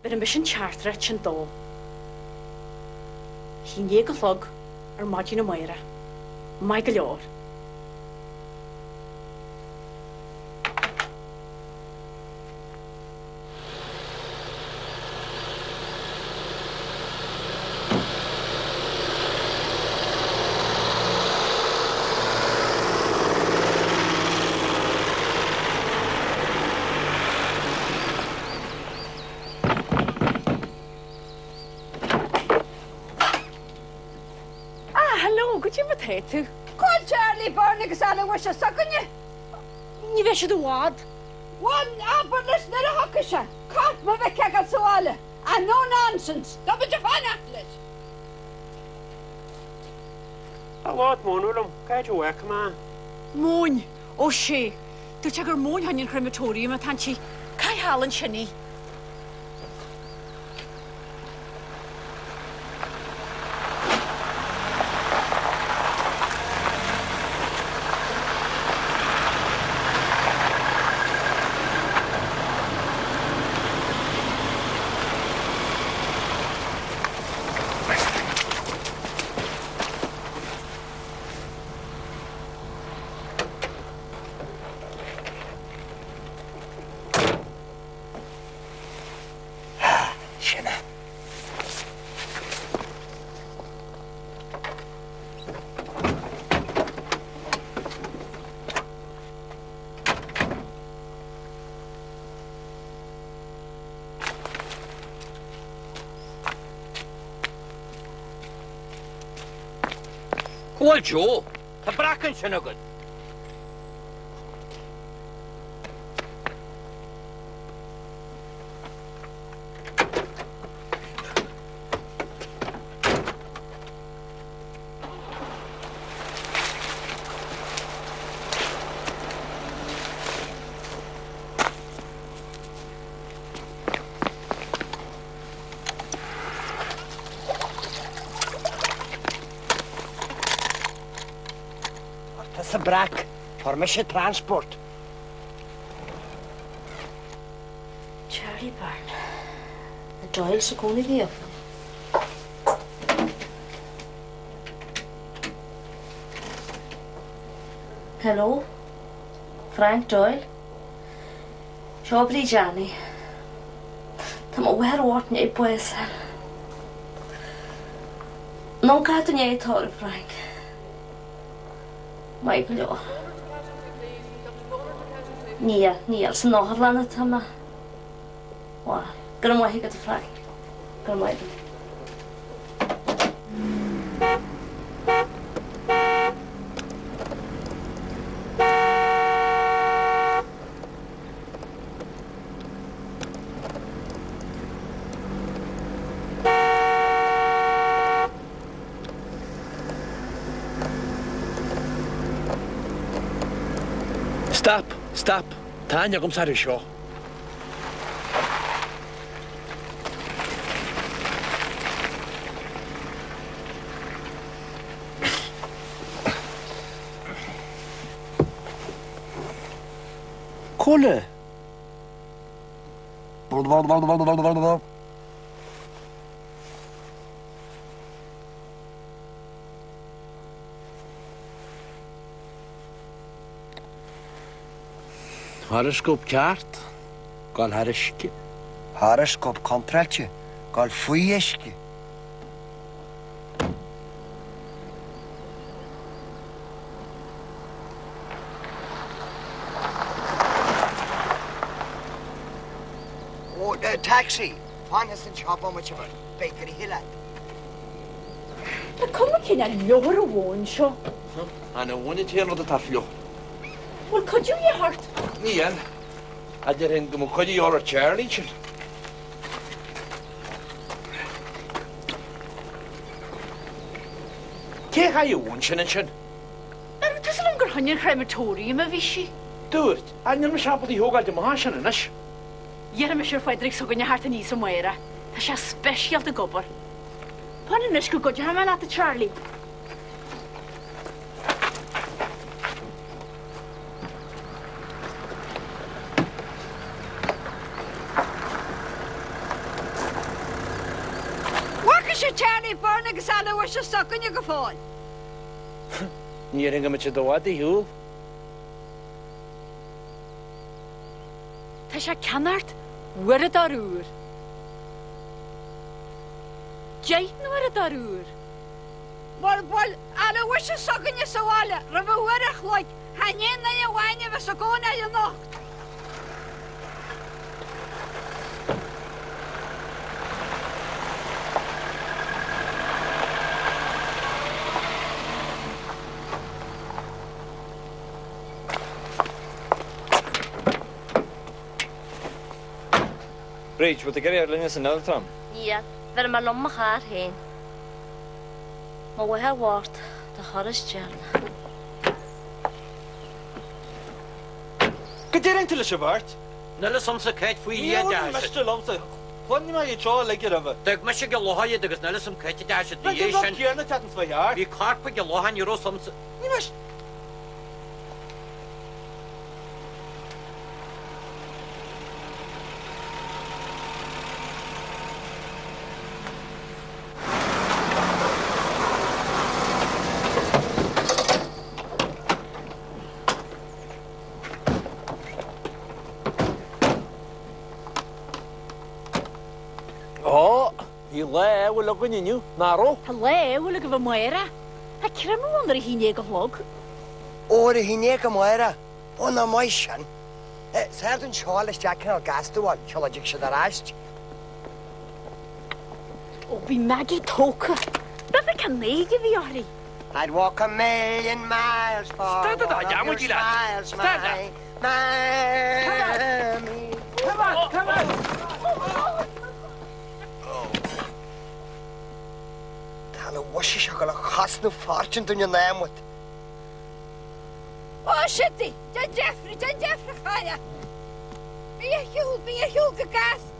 Bit a mission charter sin dó. Hí né go llog ar maidí na maire. Mai go leor. Tú. Call Charlie Burn agus ala was a sucking. Ní bheith siad wad. One hapless na a hockisha. Caught ma ve cagal suala. And no nonsense. Double Japan atlas. A lot monulum. Gaid you work, man. Moon. O she. Du tegar moon han in crematorium a tanchi. Kai halan shinny. Well, Joe, the bracken sinna good. That's a brack for mission transport. Charlie Burn. The Doyle's are going to be up. Hello? Frank Doyle? Shobri Johnny. Tam aware what nie pues. Non ka to nie tor Frank. Michael. Niall sy'n nohor lan y tama. Wa, gyda mwy gyda Frank. Gyda mwy. Stop. Tanya kom sa risyo. Kolle. Horoscope chart, gal hariske. Horoscope contractje, gal fuyeske. Oh, the taxi. Fan has in shop on much of a bakery hill. But come on, a lower one, sure. And I wanted to hear the taflo. Well, could you get hurt? Niall, I didn't go could you or Charlie? Take how you want, Shin. It doesn't longer on your crematorium, a vichy. Do it. I never shop at the Hoga de Mahashan and Ash. Yet I'm sure Frederick's so going to heart and eat somewhere. That's a special to go for. Punish could go to him at the Charlie. Tuga Charlie Burn agus ala was sucking you go fáil. Ní ringa me dóad í hiúl. Tá sé canart uair arúr. Jait nó uair arúr. Bol, ala was sucking you so ala. Rava uarach like, hanyin na ya wine of a sogona you know. Bridge, wat ik er links in Eltram. Ja, ver maar om elkaar heen. Maar we hebben woord, de Horus Jan. Gedering til je waard. Nelle soms een kite voor je Ja, maar stil om te. Gewoon niet maar je trouw lekker hebben. Dag maar je loha je dus nelle soms kite daar zit Maar je hebt hier net hatten 2 jaar. Die karp je loha je roos soms. Niet maar. Le wil ook in nieuw. Naro. Hallo, wil ik even moira? Ik krijg me onder hier een vlog. Oor hier een moira. Ona moishan. Zij doen Charles Jack al gas toe al. Charles Jack daar rast. Oh, wie Maggie token. Dat ik kan negen wie Harry. I'd walk a million miles for. Staat daar, ja moet je dat. Staat daar. Come on. Was je al een gast nu fortune toen je naam moet? Oh, shitty! Jan Jeffrey, ga je. Ben je heel gegast?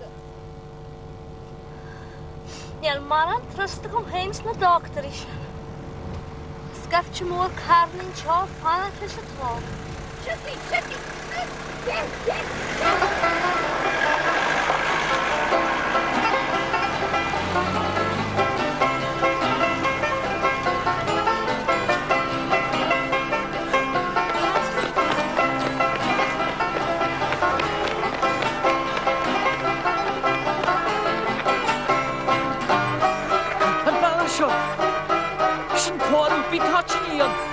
Ja, maar aan trustig om heen naar de dokter is. Schaft je mooi karn in tjof, aan het is het wel. Shitty! Be touching you.